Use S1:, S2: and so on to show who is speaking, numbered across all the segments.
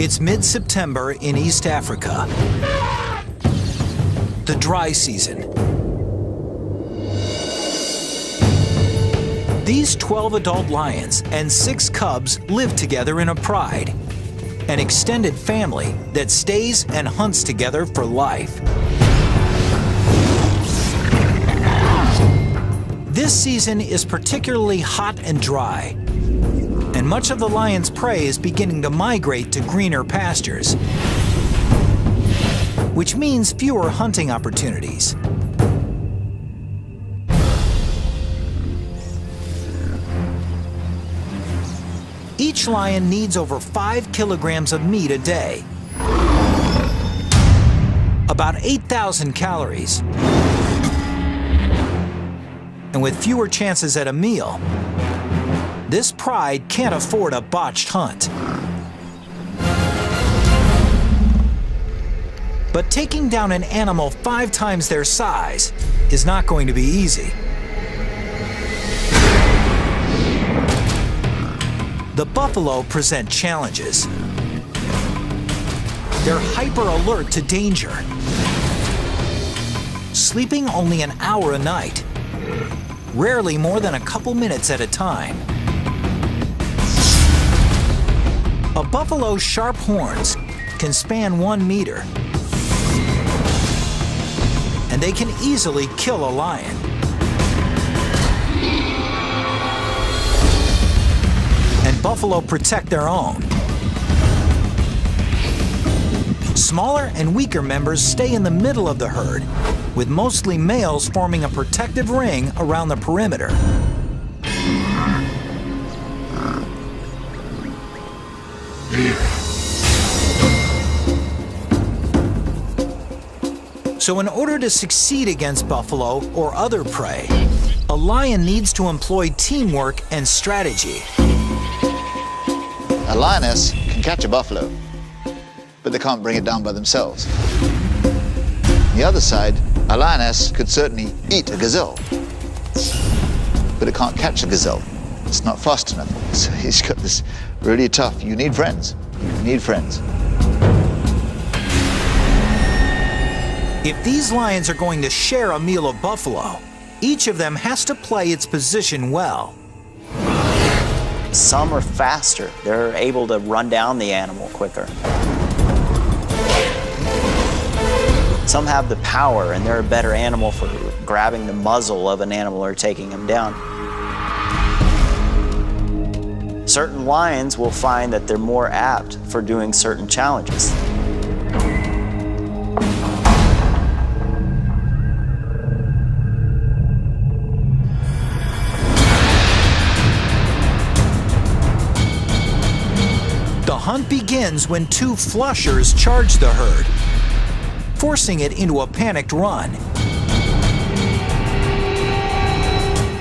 S1: It's mid-September in East Africa, the dry season. These 12 adult lions and 6 cubs live together in a pride, an extended family that stays and hunts together for life. This season is particularly hot and dry, and much of the lion's prey is beginning to migrate to greener pastures, which means fewer hunting opportunities. Each lion needs over 5 kilograms of meat a day, about 8,000 calories. And with fewer chances at a meal, this pride can't afford a botched hunt. But taking down an animal 5 times their size is not going to be easy. The buffalo present challenges. They're hyper alert to danger, sleeping only an hour a night, rarely more than a couple minutes at a time. A buffalo's sharp horns can span 1 meter, and they can easily kill a lion. And buffalo protect their own. Smaller and weaker members stay in the middle of the herd, with mostly males forming a protective ring around the perimeter. So in order to succeed against buffalo or other prey, a lion needs to employ teamwork and strategy.
S2: A lioness can catch a buffalo, but they can't bring it down by themselves. On the other side, a lioness could certainly eat a gazelle, but it can't catch a gazelle. It's not fast enough. So he's got this really tough. You need friends. You need friends.
S1: If these lions are going to share a meal of buffalo, each of them has to play its position well.
S3: Some are faster. They're able to run down the animal quicker. Some have the power, and they're a better animal for grabbing the muzzle of an animal or taking him down. Certain lions will find that they're more apt for doing certain challenges.
S1: The hunt begins when 2 flushers charge the herd, forcing it into a panicked run.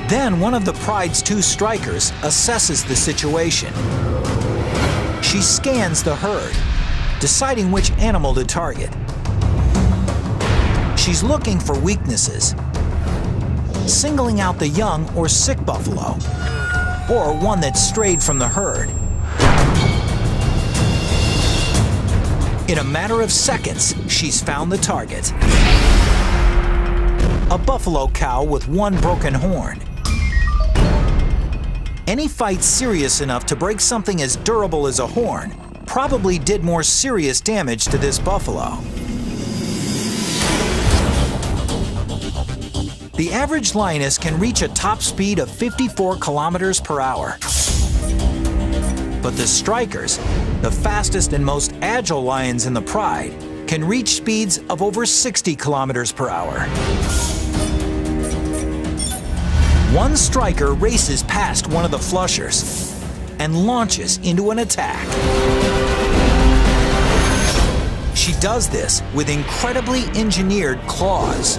S1: Then one of the pride's 2 strikers assesses the situation. She scans the herd, deciding which animal to target. She's looking for weaknesses, singling out the young or sick buffalo, or one that strayed from the herd. In a matter of seconds, she's found the target. A buffalo cow with 1 broken horn. Any fight serious enough to break something as durable as a horn probably did more serious damage to this buffalo. The average lioness can reach a top speed of 54 kilometers per hour. But the strikers, the fastest and most agile lions in the pride, can reach speeds of over 60 kilometers per hour. One striker races past one of the flushers and launches into an attack. She does this with incredibly engineered claws.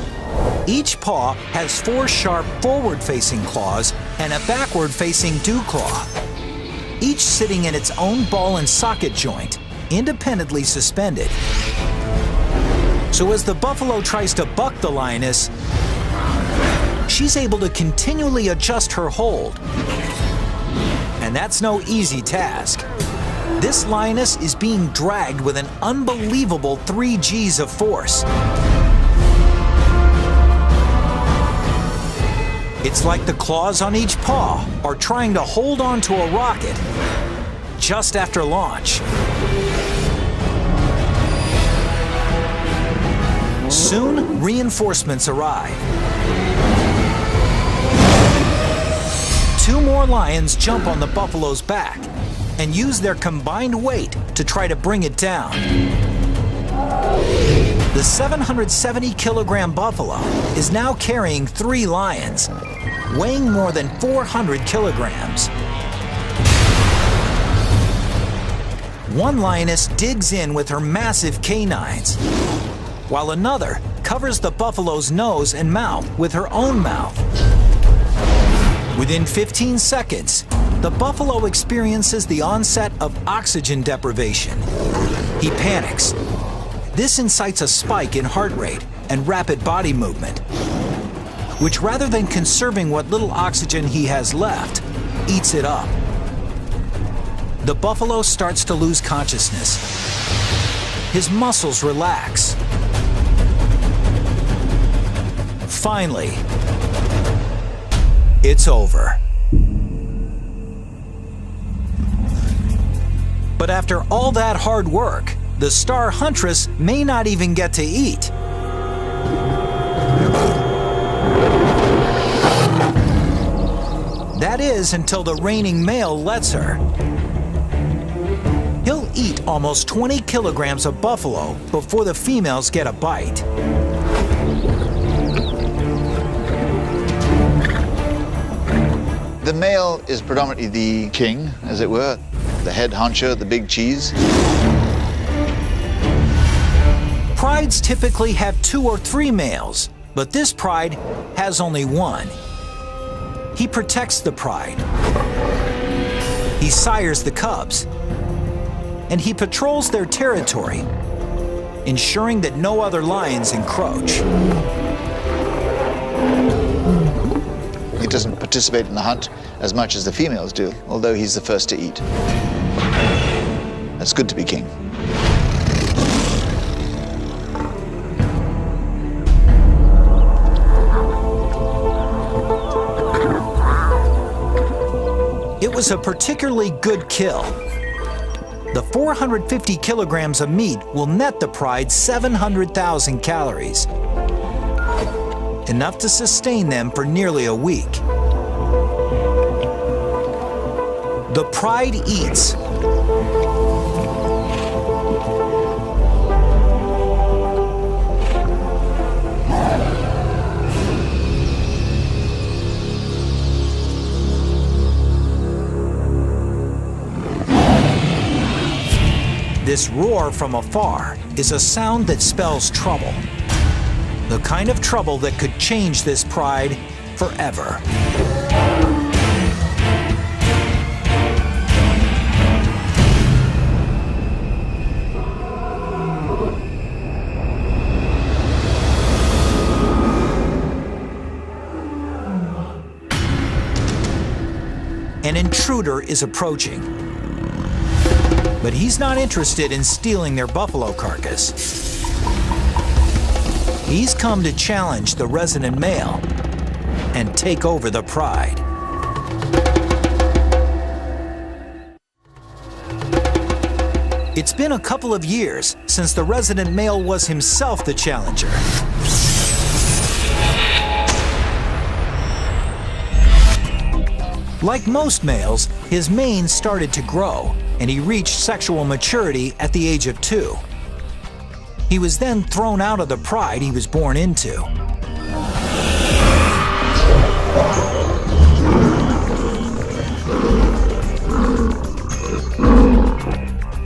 S1: Each paw has 4 sharp forward-facing claws and a backward-facing dew claw, each sitting in its own ball and socket joint, independently suspended. So as the buffalo tries to buck the lioness, she's able to continually adjust her hold. And that's no easy task. This lioness is being dragged with an unbelievable 3 Gs of force. It's like the claws on each paw are trying to hold on to a rocket just after launch. Soon, reinforcements arrive. 2 more lions jump on the buffalo's back and use their combined weight to try to bring it down. The 770-kilogram buffalo is now carrying 3 lions, weighing more than 400 kilograms. One lioness digs in with her massive canines, while another covers the buffalo's nose and mouth with her own mouth. Within 15 seconds, the buffalo experiences the onset of oxygen deprivation. He panics. This incites a spike in heart rate and rapid body movement, which, rather than conserving what little oxygen he has left, eats it up. The buffalo starts to lose consciousness. His muscles relax. Finally, it's over. But after all that hard work, the star huntress may not even get to eat. That is until the reigning male lets her. He'll eat almost 20 kilograms of buffalo before the females get a bite.
S2: The male is predominantly the king, as it were, the head honcho, the big cheese.
S1: Prides typically have 2 or 3 males, but this pride has only 1. He protects the pride. He sires the cubs. And he patrols their territory, ensuring that no other lions encroach.
S2: He doesn't participate in the hunt as much as the females do, although he's the first to eat. It's good to be king.
S1: It was a particularly good kill. The 450 kilograms of meat will net the pride 700,000 calories, enough to sustain them for nearly a week. The pride eats. This roar from afar is a sound that spells trouble. The kind of trouble that could change this pride forever. An intruder is approaching. But he's not interested in stealing their buffalo carcass. He's come to challenge the resident male and take over the pride. It's been a couple of years since the resident male was himself the challenger. Like most males, his mane started to grow, and he reached sexual maturity at the age of 2. He was then thrown out of the pride he was born into.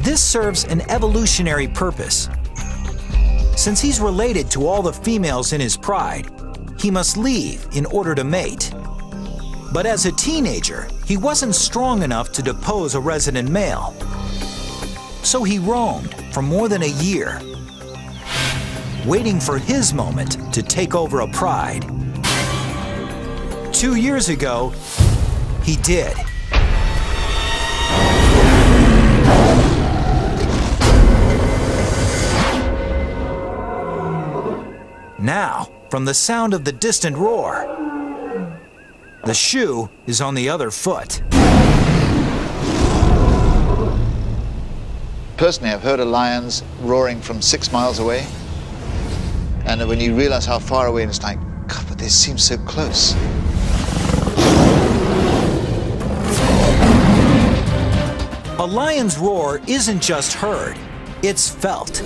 S1: This serves an evolutionary purpose. Since he's related to all the females in his pride, he must leave in order to mate. But as a teenager, he wasn't strong enough to depose a resident male. So he roamed for more than a year, waiting for his moment to take over a pride. 2 years ago, he did. Now, from the sound of the distant roar, the shoe is on the other foot.
S2: Personally, I've heard of lions roaring from 6 miles away. And when you realize how far away, it's like, God, but they seem so close.
S1: A lion's roar isn't just heard, it's felt.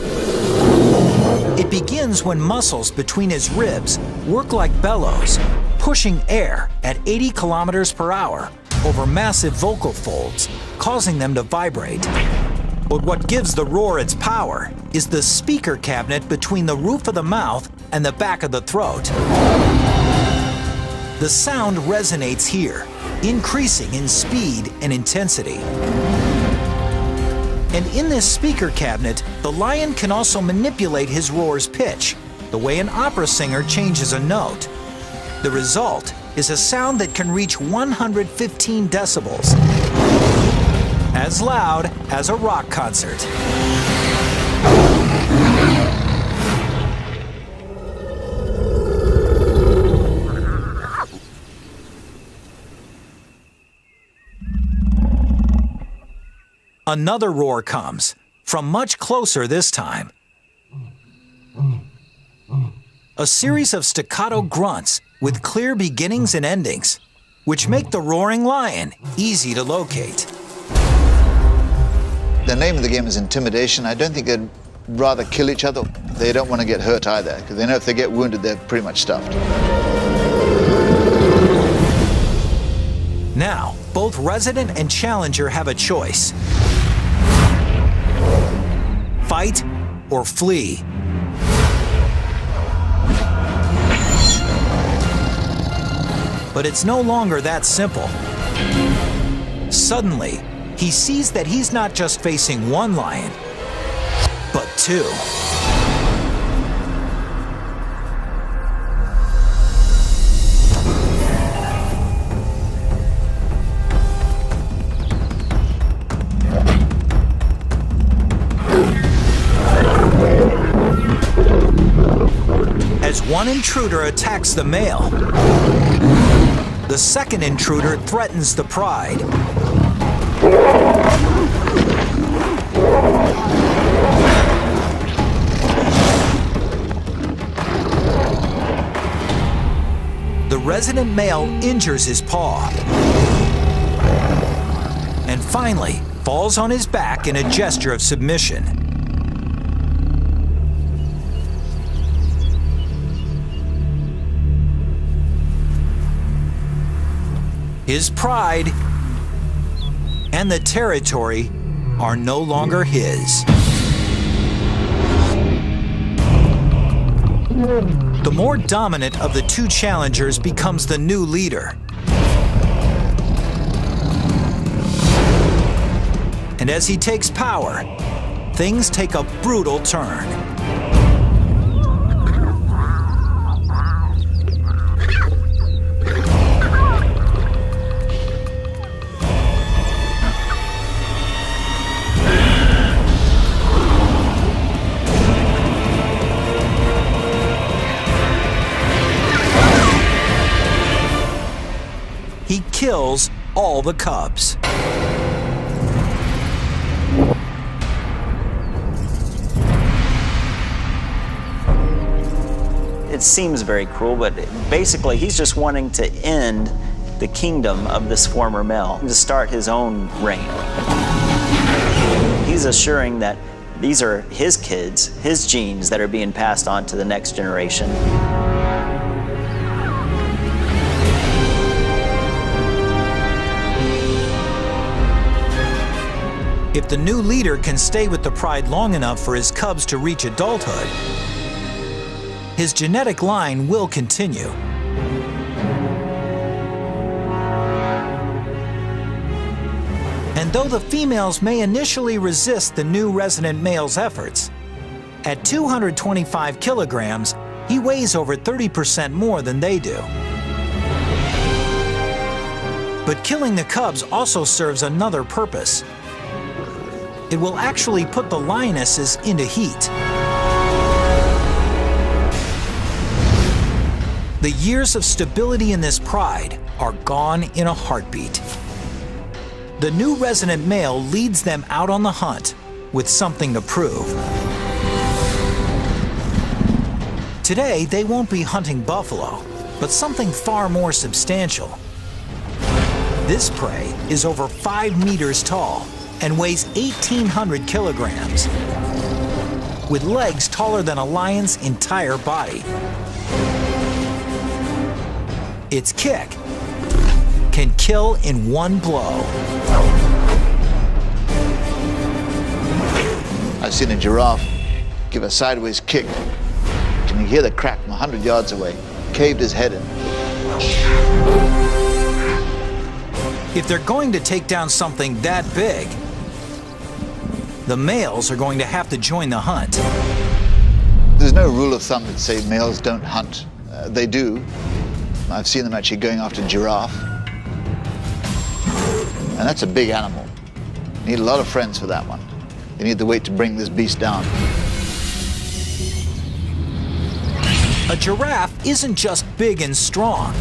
S1: It begins when muscles between his ribs work like bellows, pushing air at 80 kilometers per hour over massive vocal folds, causing them to vibrate. But what gives the roar its power is the speaker cabinet between the roof of the mouth and the back of the throat. The sound resonates here, increasing in speed and intensity. And in this speaker cabinet, the lion can also manipulate his roar's pitch, the way an opera singer changes a note. The result is a sound that can reach 115 decibels, as loud as a rock concert. Another roar comes, from much closer this time. A series of staccato grunts with clear beginnings and endings, which make the roaring lion easy to locate.
S2: The name of the game is intimidation. I don't think they'd rather kill each other. They don't want to get hurt either, because they know if they get wounded, they're pretty much stuffed.
S1: Now, both resident and challenger have a choice. Fight or flee. But it's no longer that simple. Suddenly, he sees that he's not just facing one lion, but two. As one intruder attacks the male, the second intruder threatens the pride. The resident male injures his paw and finally falls on his back in a gesture of submission. His pride and the territory are no longer his. The more dominant of the two challengers becomes the new leader. And as he takes power, things take a brutal turn. He kills all the cubs.
S3: It seems very cruel, but basically he's just wanting to end the kingdom of this former male, to start his own reign. He's assuring that these are his kids, his genes that are being passed on to the next generation.
S1: If the new leader can stay with the pride long enough for his cubs to reach adulthood, his genetic line will continue. And though the females may initially resist the new resident male's efforts, at 225 kilograms, he weighs over 30% more than they do. But killing the cubs also serves another purpose. It will actually put the lionesses into heat. The years of stability in this pride are gone in a heartbeat. The new resident male leads them out on the hunt with something to prove. Today, they won't be hunting buffalo, but something far more substantial. This prey is over 5 meters tall and weighs 1,800 kilograms, with legs taller than a lion's entire body. Its kick can kill in one blow.
S2: I've seen a giraffe give a sideways kick. Can you hear the crack from 100 yards away? Caved his head in.
S1: If they're going to take down something that big, the males are going to have to join the hunt.
S2: There's no rule of thumb that say males don't hunt. They do. I've seen them actually going after giraffe. And that's a big animal. You need a lot of friends for that one. You need the weight to bring this beast down.
S1: A giraffe isn't just big and strong.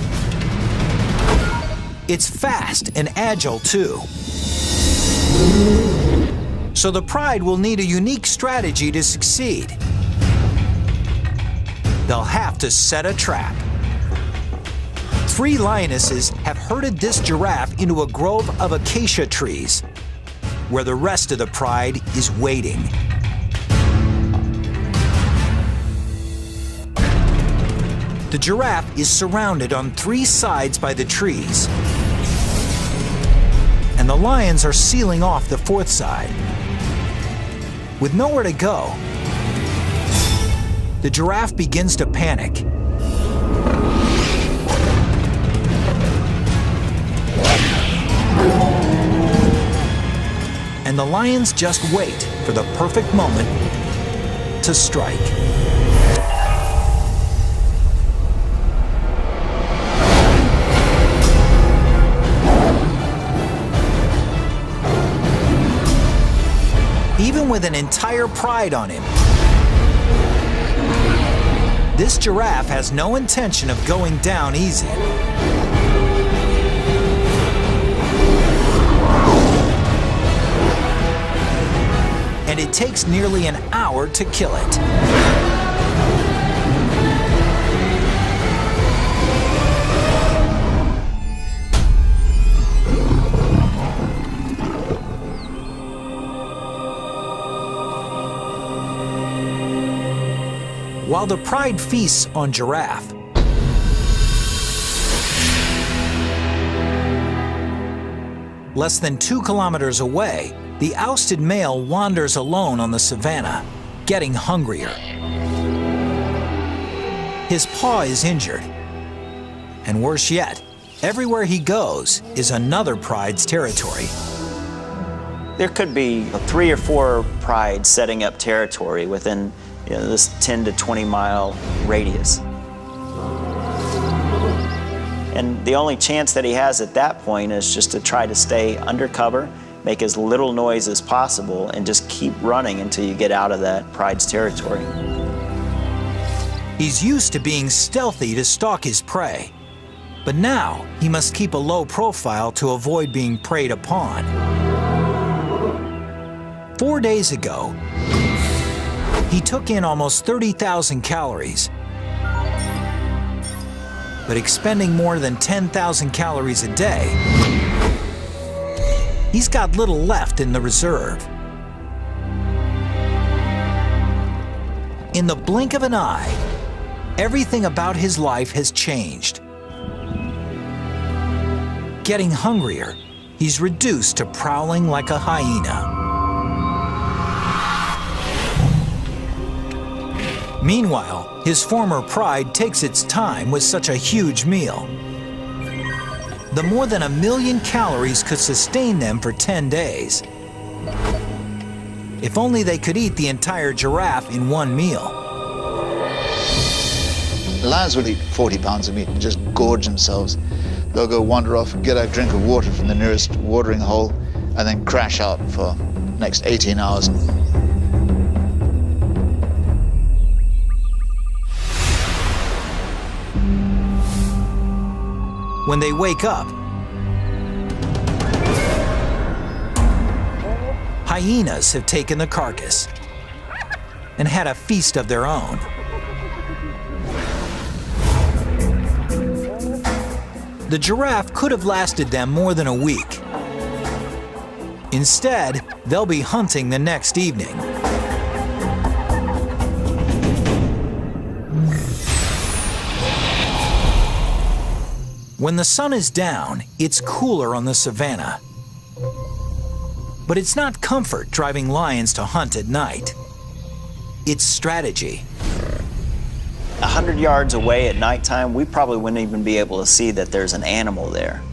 S1: It's fast and agile too. So the pride will need a unique strategy to succeed. They'll have to set a trap. 3 lionesses have herded this giraffe into a grove of acacia trees, where the rest of the pride is waiting. The giraffe is surrounded on 3 sides by the trees, and the lions are sealing off the 4th side. With nowhere to go, the giraffe begins to panic. And the lions just wait for the perfect moment to strike. Even with an entire pride on him, this giraffe has no intention of going down easy. And it takes nearly an hour to kill it. While the pride feasts on giraffe, less than 2 kilometers away, the ousted male wanders alone on the savanna, getting hungrier. His paw is injured, and worse yet, everywhere he goes is another pride's territory.
S3: There could be 3 or 4 prides setting up territory within this 10 to 20 mile radius. And the only chance that he has at that point is just to try to stay undercover, make as little noise as possible, and just keep running until you get out of that pride's territory.
S1: He's used to being stealthy to stalk his prey, but now he must keep a low profile to avoid being preyed upon. 4 days ago, he took in almost 30,000 calories, but expending more than 10,000 calories a day, he's got little left in the reserve. In the blink of an eye, everything about his life has changed. Getting hungrier, he's reduced to prowling like a hyena. Meanwhile, his former pride takes its time with such a huge meal. The more than 1 million calories could sustain them for 10 days. If only they could eat the entire giraffe in one meal.
S2: Lions will eat 40 pounds of meat and just gorge themselves. They'll go wander off and get a drink of water from the nearest watering hole and then crash out for the next 18 hours.
S1: when they wake up, hyenas have taken the carcass and had a feast of their own. The giraffe could have lasted them more than a week. Instead, they'll be hunting the next evening. When the sun is down, it's cooler on the savannah. But it's not comfort driving lions to hunt at night. It's strategy.
S3: 100 yards away at nighttime, we probably wouldn't even be able to see that there's an animal there.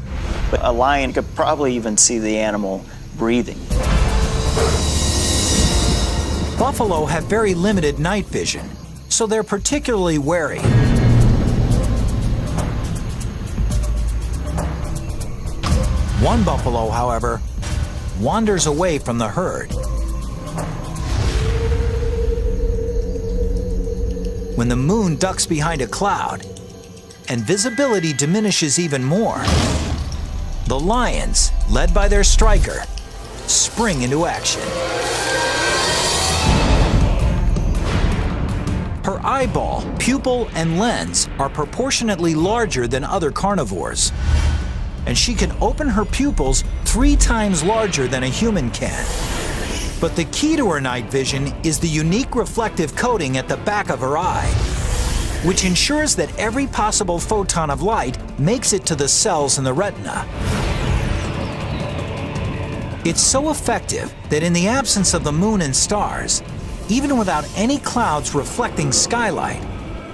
S3: But a lion could probably even see the animal breathing.
S1: Buffalo have very limited night vision, so they're particularly wary. One buffalo, however, wanders away from the herd. When the moon ducks behind a cloud and visibility diminishes even more, the lions, led by their striker, spring into action. Her eyeball, pupil, and lens are proportionately larger than other carnivores, and she can open her pupils 3 times larger than a human can. But the key to her night vision is the unique reflective coating at the back of her eye, which ensures that every possible photon of light makes it to the cells in the retina. It's so effective that in the absence of the moon and stars, even without any clouds reflecting skylight,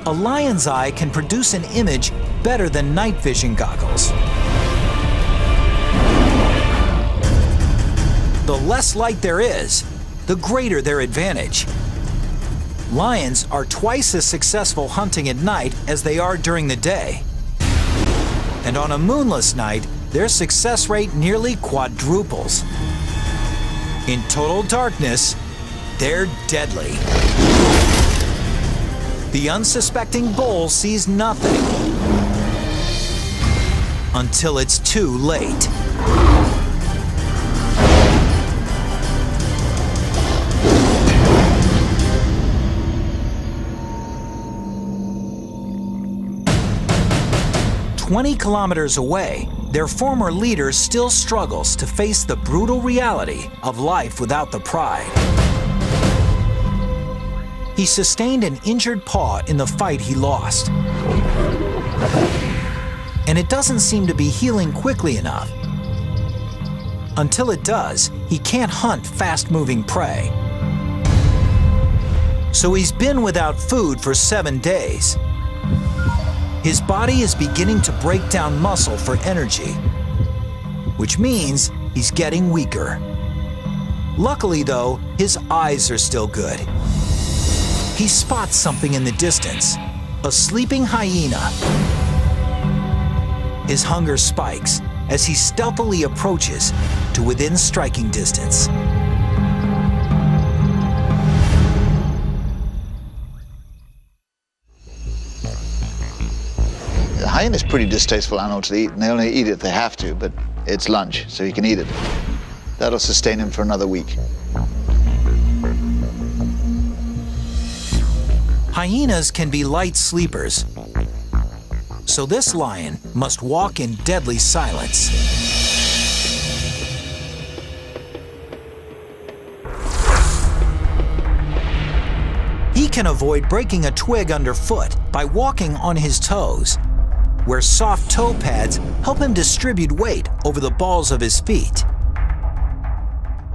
S1: a lion's eye can produce an image better than night vision goggles. The less light there is, the greater their advantage. Lions are twice as successful hunting at night as they are during the day. And on a moonless night, their success rate nearly quadruples. In total darkness, they're deadly. The unsuspecting bull sees nothing until it's too late. "20 kilometers away, their former leader still struggles to face the brutal reality of life without the pride. He sustained an injured paw in the fight he lost. And it doesn't seem to be healing quickly enough. Until it does, he can't hunt fast-moving prey. So he's been without food for 7 days. His body is beginning to break down muscle for energy, which means he's getting weaker. Luckily, though, his eyes are still good. He spots something in the distance, a sleeping hyena. His hunger spikes as he stealthily approaches to within striking distance.
S2: The hyena is a pretty distasteful animal to eat, and they only eat it if they have to, but it's lunch, so he can eat it. That'll sustain him for another week.
S1: Hyenas can be light sleepers, so this lion must walk in deadly silence. He can avoid breaking a twig underfoot by walking on his toes, where soft toe pads help him distribute weight over the balls of his feet.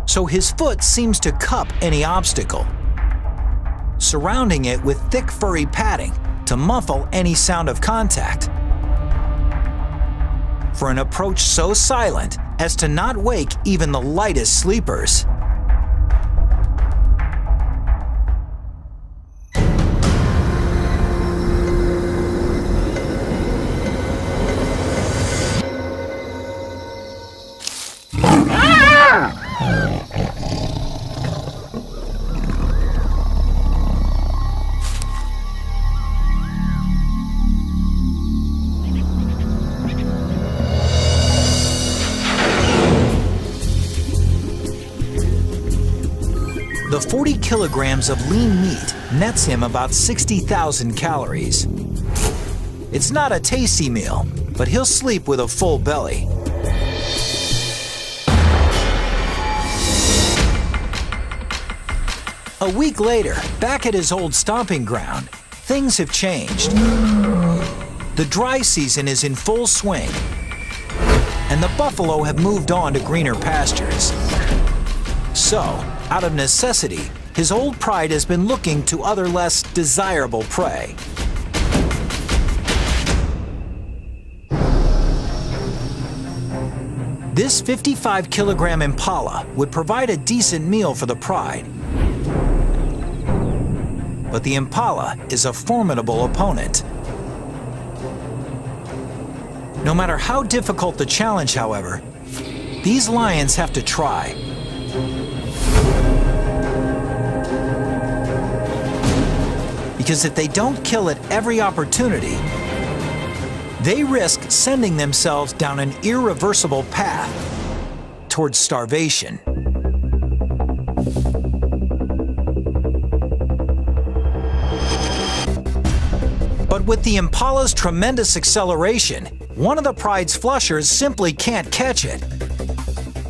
S1: So his foot seems to cup any obstacle, surrounding it with thick furry padding to muffle any sound of contact. For an approach so silent as to not wake even the lightest sleepers. 40 kilograms of lean meat nets him about 60,000 calories. It's not a tasty meal, but he'll sleep with a full belly. A week later, back at his old stomping ground, things have changed. The dry season is in full swing, and the buffalo have moved on to greener pastures. So, out of necessity, his old pride has been looking to other less desirable prey. This 55-kilogram impala would provide a decent meal for the pride. But the impala is a formidable opponent. No matter how difficult the challenge, however, these lions have to try. Because if they don't kill at every opportunity, they risk sending themselves down an irreversible path towards starvation. But with the impala's tremendous acceleration, one of the pride's flushers simply can't catch it.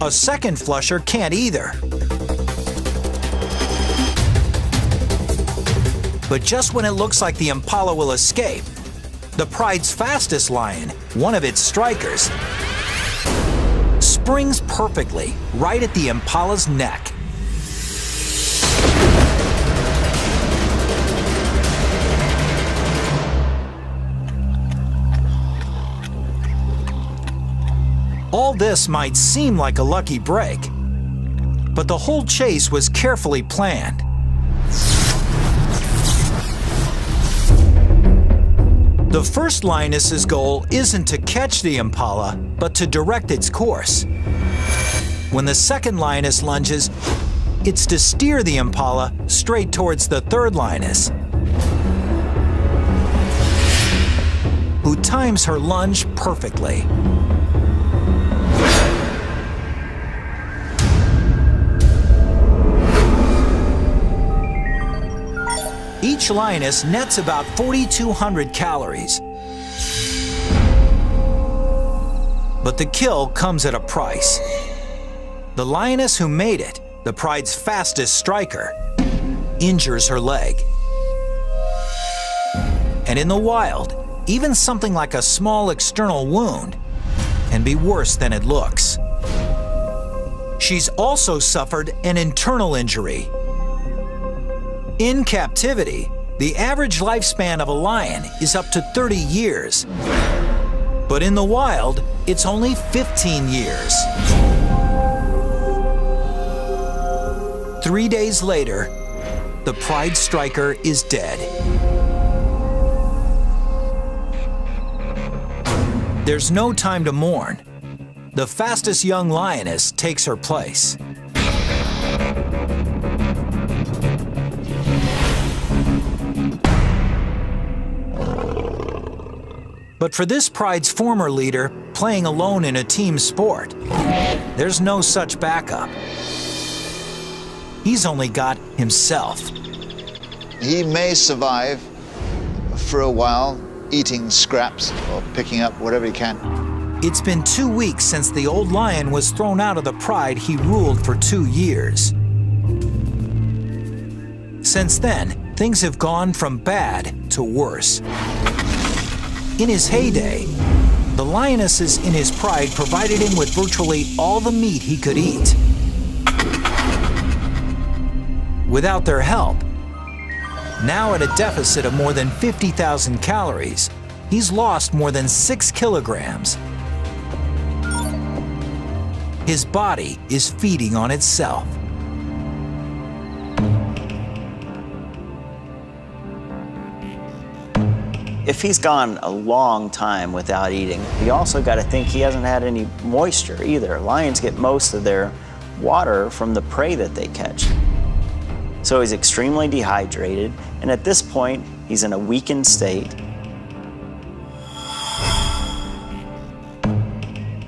S1: A second flusher can't either. But just when it looks like the impala will escape, the pride's fastest lion, one of its strikers, springs perfectly right at the impala's neck. All this might seem like a lucky break, but the whole chase was carefully planned. The first lioness's goal isn't to catch the impala, but to direct its course. When the second lioness lunges, it's to steer the impala straight towards the third lioness, who times her lunge perfectly. Each lioness nets about 4,200 calories. But the kill comes at a price. The lioness who made it, the pride's fastest striker, injures her leg. And in the wild, even something like a small external wound can be worse than it looks. She's also suffered an internal injury. In captivity, the average lifespan of a lion is up to 30 years. But in the wild, it's only 15 years. 3 days later, the pride striker is dead. There's no time to mourn. The fastest young lioness takes her place. But for this pride's former leader, playing alone in a team sport, there's no such backup. He's only got himself.
S2: He may survive for a while, eating scraps or picking up whatever he can.
S1: It's been 2 weeks since the old lion was thrown out of the pride he ruled for 2 years. Since then, things have gone from bad to worse. In his heyday, the lionesses in his pride provided him with virtually all the meat he could eat. Without their help, now at a deficit of more than 50,000 calories, he's lost more than 6 kilograms. His body is feeding on itself.
S3: If he's gone a long time without eating, you also got to think he hasn't had any moisture either. Lions get most of their water from the prey that they catch. So he's extremely dehydrated, and at this point, he's in a weakened state.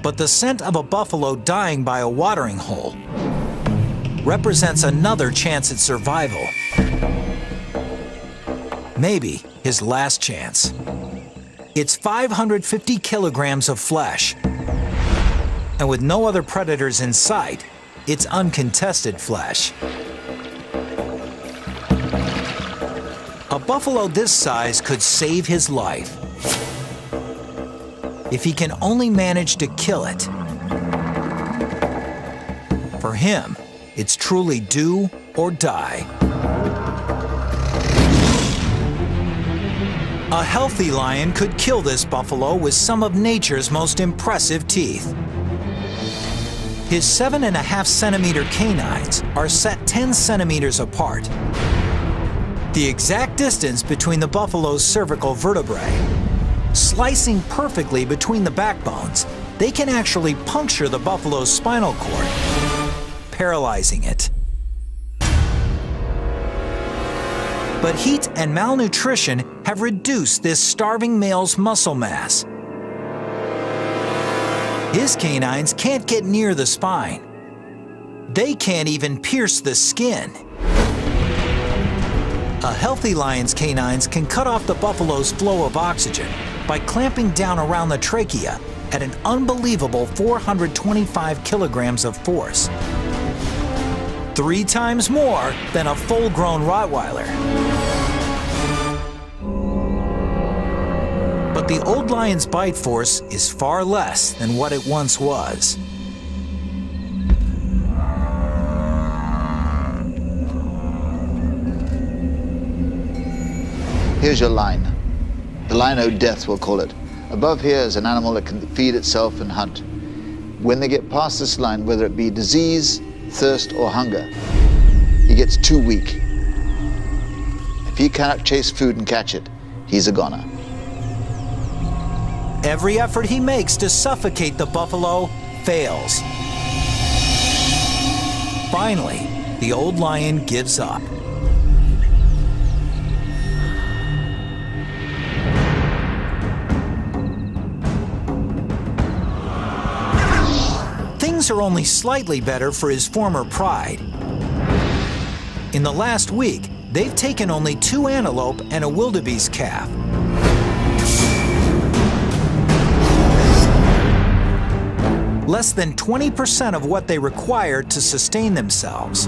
S1: But the scent of a buffalo dying by a watering hole represents another chance at survival. Maybe his last chance. It's 550 kilograms of flesh. And with no other predators in sight, it's uncontested flesh. A buffalo this size could save his life if he can only manage to kill it. For him, it's truly do or die. A healthy lion could kill this buffalo with some of nature's most impressive teeth. His 7.5 centimeter canines are set 10 centimeters apart, the exact distance between the buffalo's cervical vertebrae. Slicing perfectly between the backbones, they can actually puncture the buffalo's spinal cord, paralyzing it. But heat and malnutrition have reduced this starving male's muscle mass. His canines can't get near the spine. They can't even pierce the skin. A healthy lion's canines can cut off the buffalo's flow of oxygen by clamping down around the trachea at an unbelievable 425 kilograms of force. 3 times more than a full-grown Rottweiler. But the old lion's bite force is far less than what it once was.
S2: Here's your line. The line o' death, we'll call it. Above here is an animal that can feed itself and hunt. When they get past this line, whether it be disease, thirst, or hunger, he gets too weak. If he cannot chase food and catch it, he's a goner.
S1: Every effort he makes to suffocate the buffalo fails. Finally, the old lion gives up. Things are only slightly better for his former pride. In the last week, they've taken only 2 antelope and a wildebeest calf. Less than 20% of what they require to sustain themselves.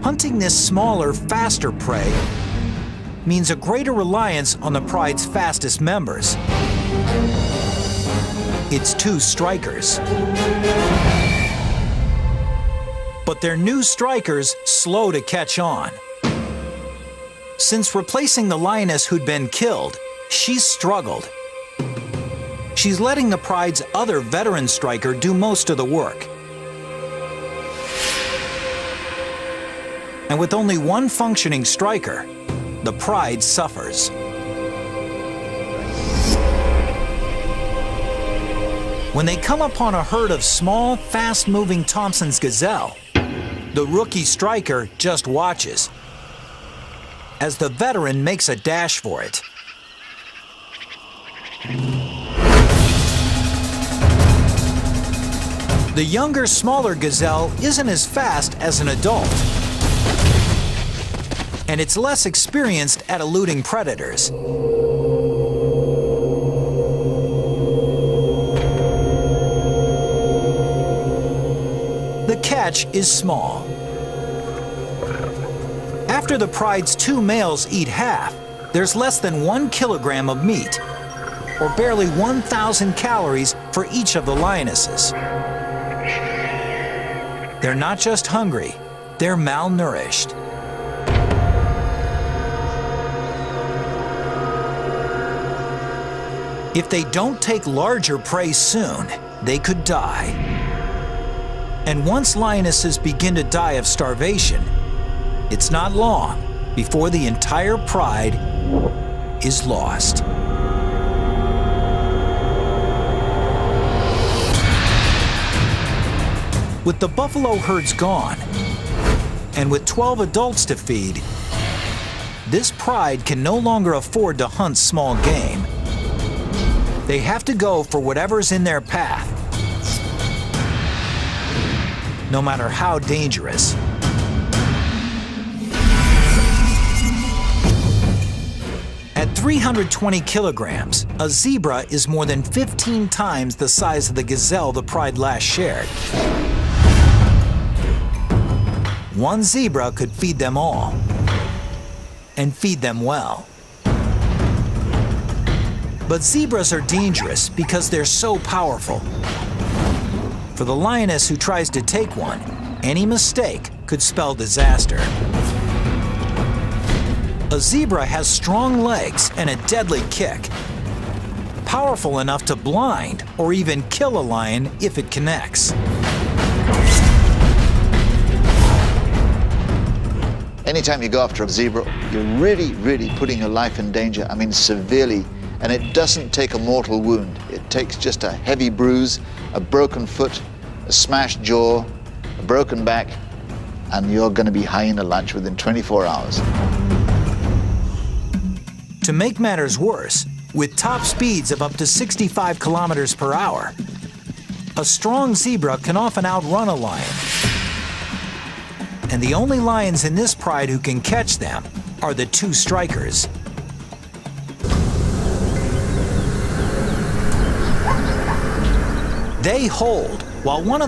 S1: Hunting this smaller, faster prey means a greater reliance on the pride's fastest members. It's 2 strikers. But their new strikers slow to catch on. Since replacing the lioness who'd been killed, she's struggled. She's letting the pride's other veteran striker do most of the work. And with only 1 functioning striker, the pride suffers. When they come upon a herd of small, fast-moving Thompson's gazelle, the rookie striker just watches as the veteran makes a dash for it. The younger, smaller gazelle isn't as fast as an adult, and it's less experienced at eluding predators. The catch is small. After the pride's 2 males eat half, there's less than 1 kilogram of meat, or barely 1,000 calories for each of the lionesses. They're not just hungry, they're malnourished. If they don't take larger prey soon, they could die. And once lionesses begin to die of starvation, it's not long before the entire pride is lost. With the buffalo herds gone, and with 12 adults to feed, this pride can no longer afford to hunt small game. They have to go for whatever's in their path. no matter how dangerous. At 320 kilograms, a zebra is more than 15 times the size of the gazelle the pride last shared. One zebra could feed them all, and feed them well. But zebras are dangerous because they're so powerful. For the lioness who tries to take one, any mistake could spell disaster. A zebra has strong legs and a deadly kick, powerful enough to blind or even kill a lion if it connects.
S2: Anytime you go after a zebra, you're really putting your life in danger. I mean, severely. And it doesn't take a mortal wound. It takes just a heavy bruise, a broken foot, a smashed jaw, a broken back, and you're going to be hyena lunch within 24 hours.
S1: To make matters worse, with top speeds of up to 65 kilometers per hour, a strong zebra can often outrun a lion. And the only lions in this pride who can catch them are the two strikers. They hold, while one of the